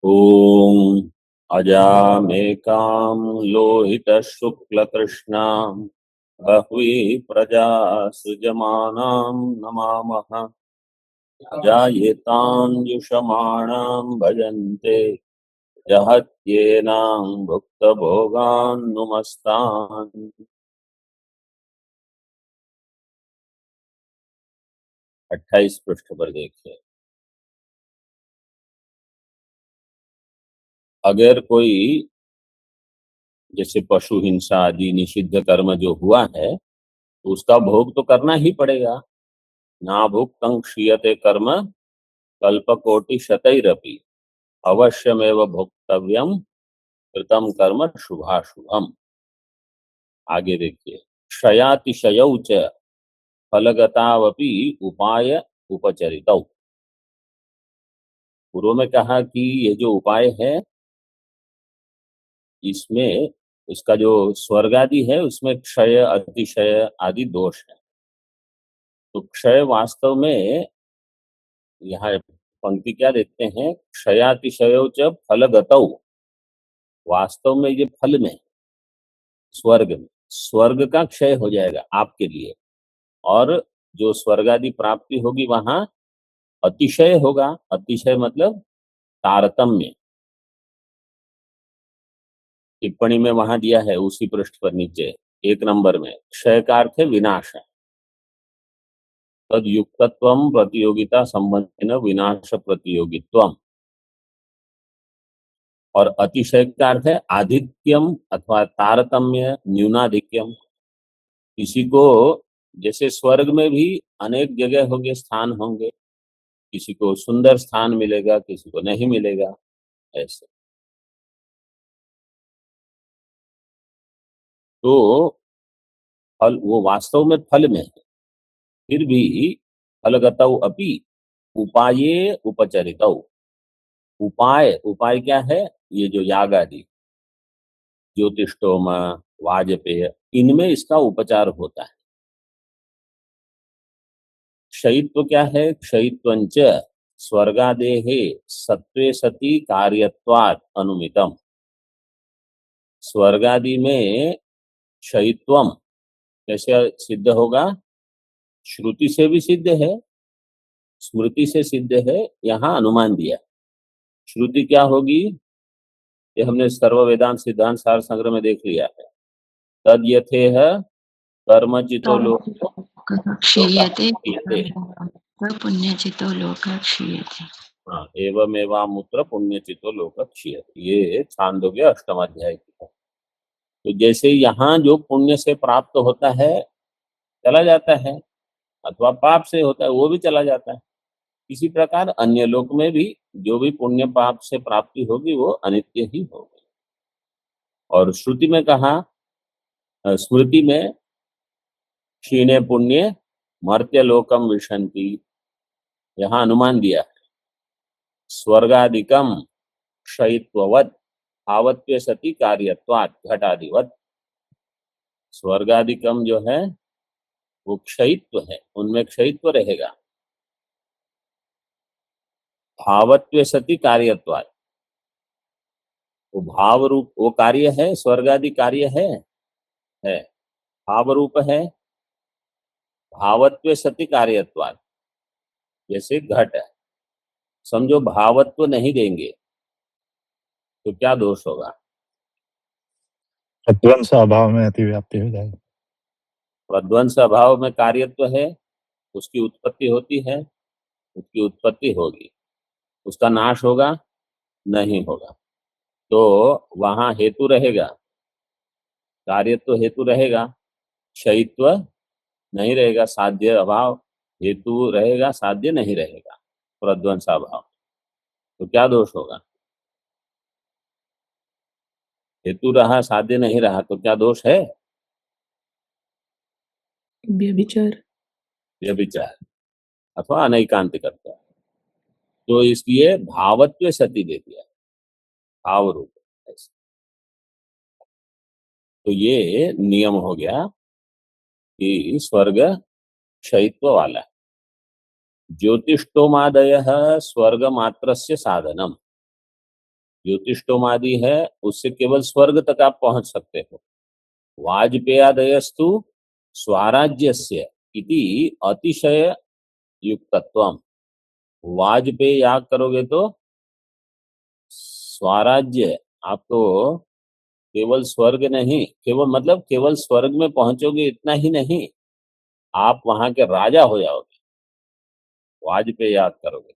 ॐ अजामेकां लोहितशुक्लकृष्णां बह्वीः प्रजा सृजमानां नमामः। अजायेतां जुषमाणां भजन्ते जहत्येनां भुक्तभोगान् नुमस्तान्। 28 पृष्ठ पर देखिए। अगर कोई जैसे पशु हिंसा आदि निषिद्ध कर्म जो हुआ है तो उसका भोग तो करना ही पड़ेगा। ना भुक्तं क्षीयते कर्म कल्पकोटि शतैरपि अवश्यमेव भोक्तव्यम कृतम कर्म शुभाशुभम। आगे देखिए। क्षयातिशयौ च फलगतावपि उपाय उपचरितौ। पूर्व में कहा कि ये जो उपाय है इसमें इसका जो स्वर्ग आदि है उसमें क्षय अतिशय आदि दोष है। तो क्षय वास्तव में यहाँ पंक्ति क्या देखते हैं, क्षयातिशयो च फलगतौ। वास्तव में ये फल में स्वर्ग का क्षय हो जाएगा आपके लिए, और जो स्वर्ग आदि प्राप्ति होगी वहां अतिशय होगा। अतिशय मतलब तारतम्य। टिप्पणी में वहां दिया है उसी पृष्ठ पर नीचे 1 नंबर में, क्षय का अर्थ है विनाश है। तद युक्तत्वम प्रतियोगिता संबंधेन विनाश प्रतियोगित्वम। और अतिशय का अर्थ है आधिक्यम अथवा तारतम्य न्यूनाधिक्यम। किसी को जैसे स्वर्ग में भी अनेक जगह होंगे, स्थान होंगे, किसी को सुंदर स्थान मिलेगा, किसी को नहीं मिलेगा, ऐसे। तो फल वो वास्तव में फल में है, फिर भी फलगतौ अपि उपाये उपचरितौ। उपाय उपाय क्या है, ये जो याग आदि ज्योतिष्टोम वाजपेय इनमें इसका उपचार होता है। क्षयित्व क्या है, क्षयित्वंच स्वर्गादेहे सत्वे सति कार्यत्वात् अनुमितम। स्वर्गादि में क्षयित्वम कैसे सिद्ध होगा, श्रुति से भी सिद्ध है, स्मृति से सिद्ध है, यहाँ अनुमान दिया। श्रुति क्या होगी, ये हमने सर्व वेदांत सिद्धांत सार संग्रह में देख लिया है। तद यथेह कर्मचितो लोकः क्षीयते पुण्यचितो लोकः क्षीयते। हाँ, एवमेवामुत्र पुण्यचितो लोकः क्षीयते, ये छांदोग्य 8वां अध्याय की है। तो जैसे यहाँ जो पुण्य से प्राप्त होता है चला जाता है, अथवा पाप से होता है वो भी चला जाता है, इसी प्रकार अन्य लोक में भी जो भी पुण्य पाप से प्राप्ति होगी वो अनित्य ही होगी। और श्रुति में कहा, स्मृति में क्षीणे पुण्य मर्त्य लोकम विशंति, यहाँ अनुमान दिया स्वर्गादिकम क्षयित्ववत् भावत्व सति कार्यत्वात् घटादिवत्। स्वर्गादिकम जो है वो क्षयित्व है, उनमें क्षयित्व रहेगा। भावत्व सति कार्यत्वात्, वो भाव रूप वो कार्य है, स्वर्ग आदि कार्य है भाव रूप है। भावत्व सति कार्यत्वात्, जैसे घट है, समझो भावत्व नहीं देंगे तो क्या दोष होगा, प्रध्वंस अभाव में अतिव्याप्ति हो जाएगी। प्रध्वंस अभाव में कार्यत्व है, उसकी उत्पत्ति होती है, उसकी उत्पत्ति होगी, उसका नाश होगा नहीं होगा। तो वहां हेतु रहेगा, कार्यत्व हेतु रहेगा, क्षयित्व नहीं रहेगा, साध्य अभाव हेतु रहेगा, साध्य नहीं रहेगा, प्रध्वंसा भाव। तो क्या दोष होगा, हेतु रहा साध्य नहीं रहा तो क्या दोष है, व्यभिचार व्यभिचार अथवा अनैकांतिकत्व। तो इसलिए भावत्व सती दे दिया, भाव रूप ऐसे। तो ये नियम हो गया कि स्वर्ग क्षयित्व वाला है। ज्योतिष्टोमादय स्वर्ग मात्रस्य साधनम। ज्योतिष्टोमादि है उससे केवल स्वर्ग तक आप पहुंच सकते हो। वाजपेयादयस्तु स्वराज्यस्य इति अतिशय युक्तत्वम। वाजपेय याग करोगे तो स्वराज्य, आपको केवल स्वर्ग नहीं, केवल मतलब केवल स्वर्ग में पहुंचोगे इतना ही नहीं, आप वहां के राजा हो जाओगे वाजपेय याद करोगे।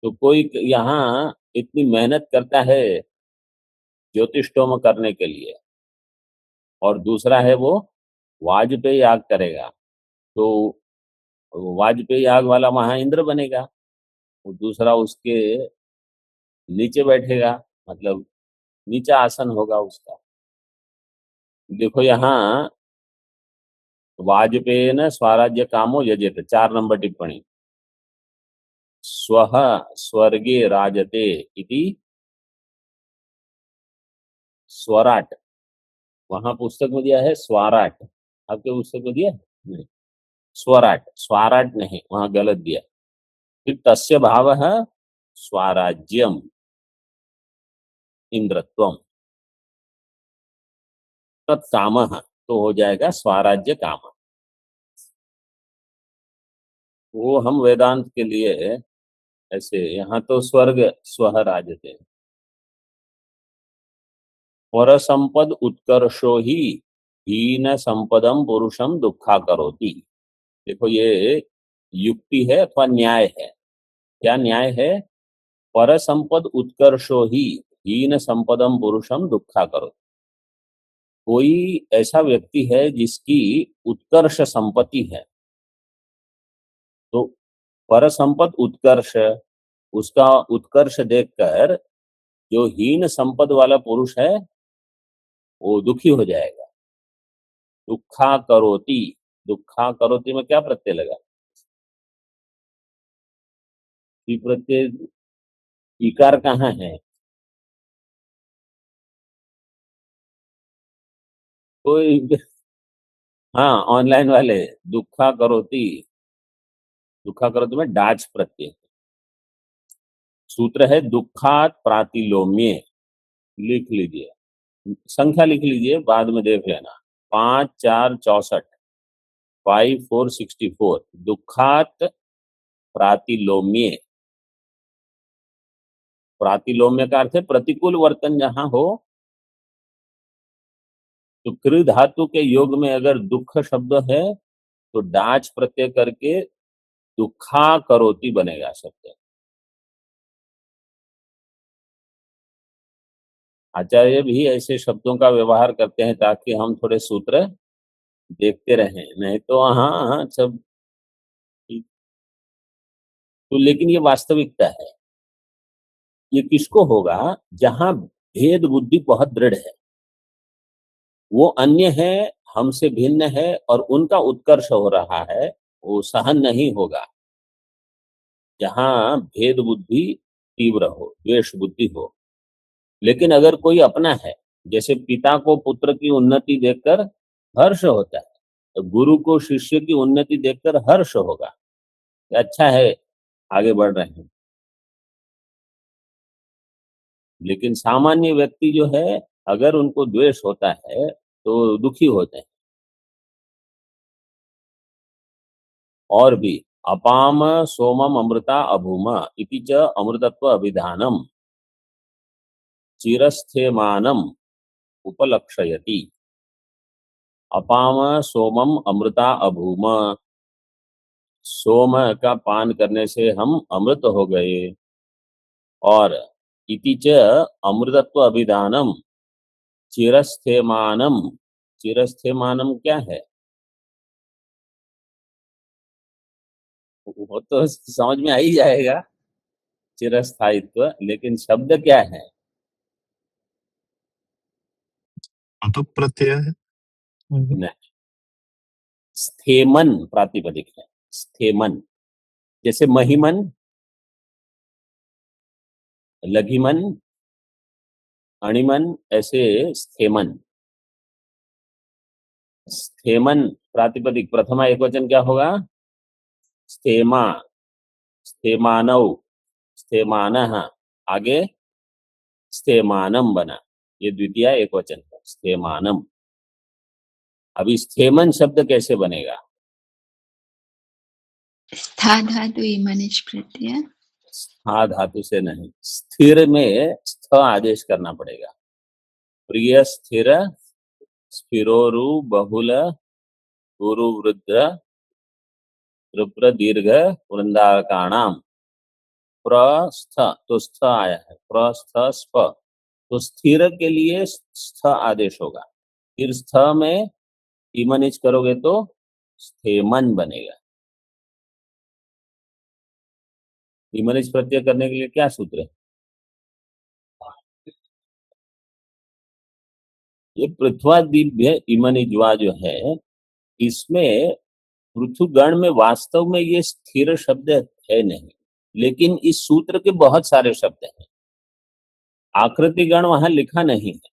तो कोई यहाँ इतनी मेहनत करता है ज्योतिषोम करने के लिए, और दूसरा है वो वाजपेय याग करेगा, तो वाजपेय याग वाला वहां इंद्र बनेगा, वो दूसरा उसके नीचे बैठेगा, मतलब नीचा आसन होगा उसका। देखो यहाँ वाजपेयेन स्वराज्य कामो यजेत, 4 नंबर टिप्पणी। स्वः स्वर्गे राजते इति स्वराट, वहां पुस्तक में दिया है स्वराट, आपके पुस्तक में दिया है नहीं, स्वराट, स्वराट नहीं, वहां गलत दिया। फिर तस्य भावः स्वराज्यम इंद्रत्वम तत्कामः, तो हो जाएगा स्वराज्य काम। वो हम वेदांत के लिए ऐसे, यहाँ तो स्वर्ग स्वः राजते। पर संपद उत्कर्षो ही हीन संपदम पुरुषम दुखा करोति। देखो ये युक्ति है अथवा न्याय है। क्या न्याय है? पर संपद उत्कर्षो ही हीन संपदम पुरुषम दुखा करोति। कोई ऐसा व्यक्ति है जिसकी उत्कर्ष संपत्ति है, तो पर संपद उत्कर्ष, उसका उत्कर्ष देखकर जो हीन संपद वाला पुरुष है वो दुखी हो जाएगा। दुखा करोति, दुखा करोति में क्या प्रत्यय लगा? ई प्रत्यय, इकार कहाँ है? कोई हाँ, ऑनलाइन वाले दुखा करोति, दुखा करोति में डाच प्रत्यय। सूत्र है दुखात प्रातिलोम्ये, लिख लीजिए, संख्या लिख लीजिए, बाद में देख लेना। 5 4 64, 5 4 64, दुखात प्रातिलोम्ये। प्रातिलोम्य का अर्थ है प्रतिकूल वर्तन जहां हो। तो कृ धातु के योग में अगर दुख शब्द है तो डाच प्रत्यय करके दुखा करोति बनेगा शब्द। आचार्य भी ऐसे शब्दों का व्यवहार करते हैं ताकि हम थोड़े सूत्र देखते रहें, नहीं तो हाँ हाँ सब। तो लेकिन ये वास्तविकता है। ये किसको होगा? जहां भेद बुद्धि बहुत दृढ़ है, वो अन्य है, हमसे भिन्न है और उनका उत्कर्ष हो रहा है, वो सहन नहीं होगा। जहां भेद बुद्धि तीव्र हो, द्वेष बुद्धि हो। लेकिन अगर कोई अपना है, जैसे पिता को पुत्र की उन्नति देखकर हर्ष होता है, तो गुरु को शिष्य की उन्नति देखकर हर्ष होगा, अच्छा है आगे बढ़ रहे हैं। लेकिन सामान्य व्यक्ति जो है, अगर उनको द्वेष होता है तो दुखी होते हैं। और भी अपाम सोमम अमृता अभूम इति च अमृतत्व अभिधानम चिरस्थेमानम उपलक्षयति। अपाम सोमम अमृता अभूम, सोम का पान करने से हम अमृत हो गए। और इति च अमृतत्व अभिधानम चिरस्थेमानम, चिरस्थेमानम क्या है? वो तो समझ में आ ही जाएगा, चिरस्थायित्व, लेकिन शब्द क्या है? तो प्रत्यय है। नहीं, स्थेमन प्रातिपदिक है, स्थेमन। जैसे महिमन, लघिमन, अणिमन, ऐसे स्थेमन। स्थेमन प्रातिपदिक प्रथमा एकवचन क्या होगा? स्थेमा, स्थेमानव, स्थेमानः। आगे स्थेमानम बना, ये द्वितीया एक वचन है, स्थेमानम। अभी स्थेमन शब्द कैसे बनेगा? स्था धातु इमनिच प्रत्यय। स्था धातु से नहीं, स्थिर में स्थ आदेश करना पड़ेगा। प्रिय स्थिर स्फिरोरु बहुल गुरु वृद्ध रुप्र दीर्घ वृंदाकाणाम प्रस्थ, तो स्थ आया है, प्रस्थ स्फ, तो स्थिर के लिए स्थ आदेश होगा। फिर स्थ में इमनिच करोगे तो स्थेमन बनेगा। इमनिच प्रत्यय करने के लिए क्या सूत्र है? ये पृथ्वादिभ्य इमनिज्वा जो है, इसमें पृथुगण में वास्तव में ये स्थिर शब्द है नहीं, लेकिन इस सूत्र के बहुत सारे शब्द हैं। आकृति गण वहां लिखा नहीं है,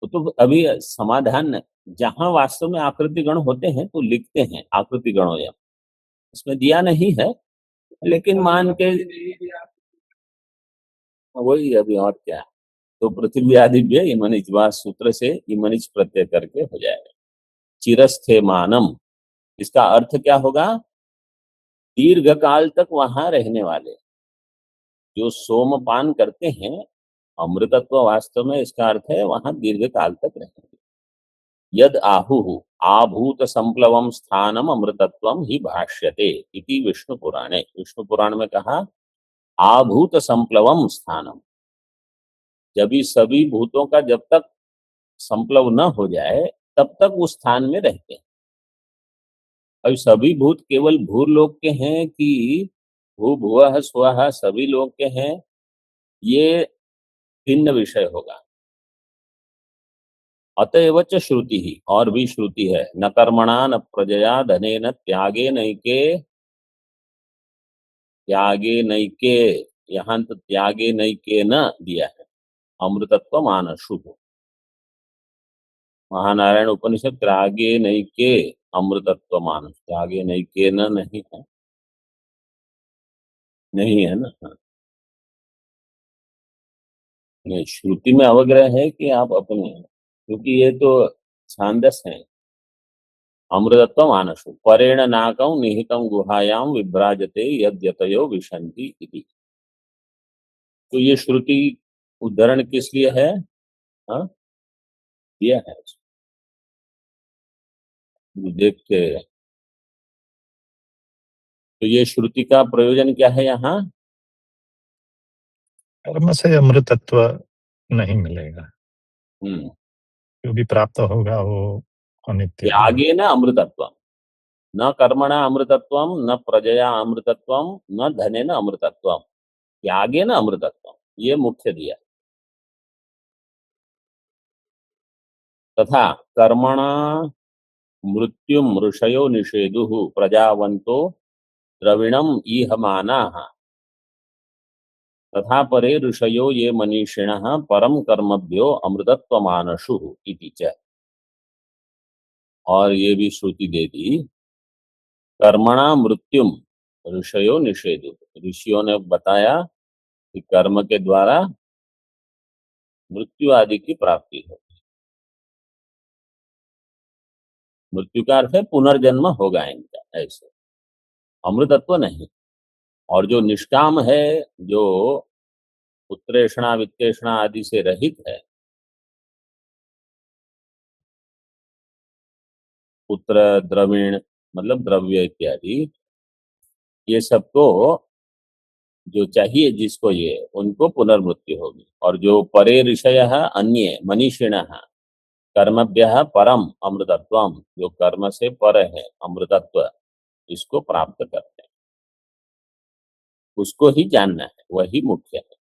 तो अभी समाधान, जहां वास्तव में आकृति गण होते हैं तो लिखते हैं आकृति गणोयम, इसमें दिया नहीं है, लेकिन मान के वही अभी और क्या। तो पृथ्वी आदिभ्य इमनिज्वा सूत्र से इमनिच प्रत्यय करके हो जाएगा। चिरस्थेमानम, इसका अर्थ क्या होगा? दीर्घ काल तक वहां रहने वाले, जो सोमपान करते हैं, अमृतत्व वास्तव में इसका अर्थ है वहां दीर्घ काल तक रहेंगे। यद आहु आभूत संप्लवम स्थानम अमृतत्वम ही भाष्यते इति विष्णु पुराणे, विष्णु पुराण में कहा आभूत संप्लवम स्थानम, जब ये सभी भूतों का जब तक संप्लव न हो जाए तब तक उस स्थान में रहते हैं। अब सभी भूत केवल भूलोक के हैं कि भू भुवः स्वः सभी लोग के हैं, ये भिन्न विषय होगा। अतएव च श्रुति ही, और भी श्रुति है, न कर्मणा न प्रजया धने न त्यागे नैके, त्यागे नैके, यहाँ तो त्यागे नैके न दिया है, अमृतत्व मानसु। महानारायण उपनिषद त्यागे नैके अमृतत्व मानस, त्यागे नैके न नहीं है, नहीं है ना। हाँ। नहीं, श्रुति में अवग्रह है कि आप अपने, क्योंकि ये तो छांदस है। अमृतत्व मानसु परेण नाकं निहितं गुहायां विभ्राजते यद्यतयो विशन्ति इति। तो ये श्रुति उद्धरण किस लिए है? हाँ, दिया है देख के। तो ये श्रुति का प्रयोजन क्या है यहाँ? कर्म से अमृतत्व नहीं मिलेगा, जो भी प्राप्त होगा वो अनित्य है। त्यागे न अमृतत्व, न कर्मणा अमृतत्वम न प्रजया अमृतत्वम न धनेन अमृतत्वम, त्यागे न अमृतत्वम, ये मुख्य दिया। तथा कर्मणा मृत्युम ऋषयो निषेधुः प्रजावन्तो द्रविणम ईहमानाः तथा परे ऋषयो ये मनीषिणः परम कर्मभ्यो अमृतत्वमानशुः इति च। और ये भी श्रुति दे दी, कर्मणा मृत्युम ऋषयो निषेधु, ऋषियों ने बताया कि कर्म के द्वारा मृत्यु आदि की प्राप्ति हो। मृत्यु का अर्थ है पुनर्जन्म होगा इनका, ऐसे अमृतत्व नहीं। और जो निष्काम है, जो उत्तरेषणा वित्तेषणा आदि से रहित है, पुत्र द्रविण मतलब द्रव्य इत्यादि, ये सब तो जो चाहिए जिसको, ये उनको पुनर्मृत्यु होगी। और जो परे ऋषयः अन्ये मनीषिणः कर्मभ्यः परम अमृतत्वम, जो कर्म से पर है अमृतत्व, इसको प्राप्त करते हैं, उसको ही जानना है, वही मुख्य है।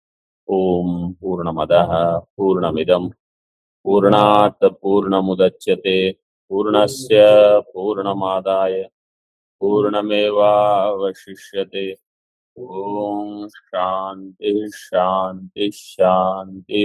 ओम पूर्णमदः पूर्णमिदं पूर्णात् पूर्णमुदच्यते पूर्णस्य पूर्णमादाय पूर्णमेवावशिष्यते। ओम शांति शांति शांति।